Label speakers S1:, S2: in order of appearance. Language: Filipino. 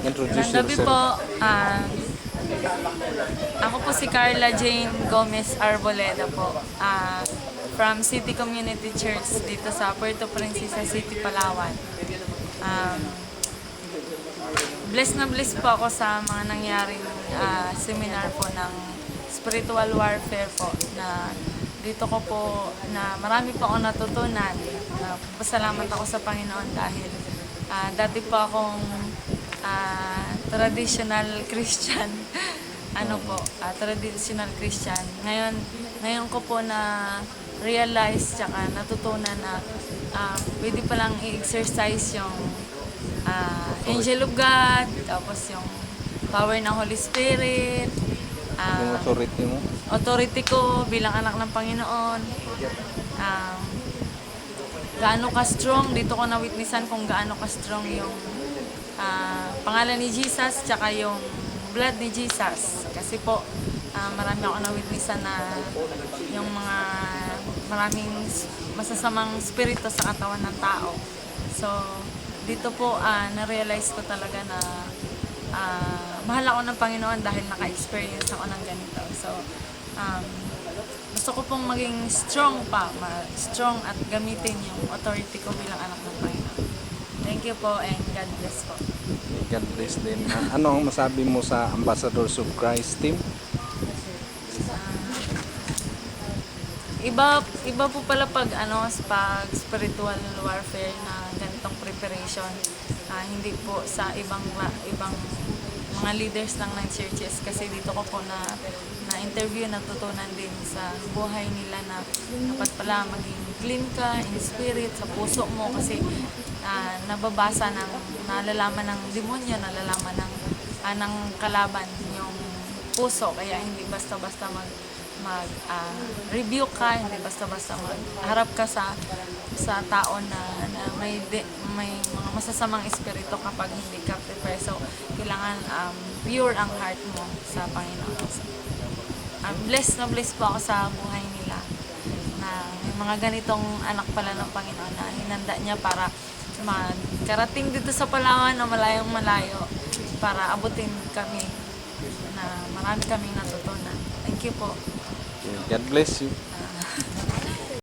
S1: Introduce
S2: Gabi
S1: yourself.
S2: po. Ako po si Carla Jane Gomez Arboleda po. From City Community Church dito sa Puerto Princesa City, Palawan. Um, Blessed na blessed po ako sa mga nangyaring seminar po ng spiritual warfare po na dito ko po na marami po akong natutunan. Pasalamat ako sa Panginoon dahil dati po akong traditional Christian. Traditional Christian. Ngayon ko po na realize tsaka natutunan na pwede palang i-exercise yung Angel of God, tapos yung power ng Holy Spirit,
S1: Yung authority mo.
S2: authority ko bilang anak ng Panginoon. Gaano ka strong, dito ko na-witnessan kung gaano ka strong yung pangalan ni Jesus tsaka yung blood ni Jesus. Kasi po, marami ako na-witnessan na yung mga maraming masasamang spirito sa katawan ng tao. So, dito po, na-realize ko talaga na mahal ako ng Panginoon dahil naka-experience ako ng ganito. So, gusto ko pong maging strong pa, strong at gamitin yung authority ko bilang anak ng Panginoon. Thank you po and God bless po.
S1: God bless din. Ano ang masabi mo sa Ambassadors of Christ team?
S2: Iba po pala pag spiritual warfare na ganitong preparation. Hindi po sa ibang mga leaders lang ng churches kasi dito ko po na interview, natutunan din sa buhay nila na dapat pala maging clean ka in spirit sa puso mo kasi nababasa nalalaman ng demonyo, nalalaman ng kalaban yung puso, kaya hindi basta-basta review ka, hindi basta-basta magharap ka sa tao na may mga masasamang espiritu kapag hindi ka prepare. So, kailangan pure ang heart mo sa Panginoon. So, blessed na blessed po ako sa buhay nila na may mga ganitong anak pala ng Panginoon na hinanda niya para magkarating dito sa Palawan na malayong malayo para abutin kami na marami kaming natutunan. Thank you po.
S1: God bless you.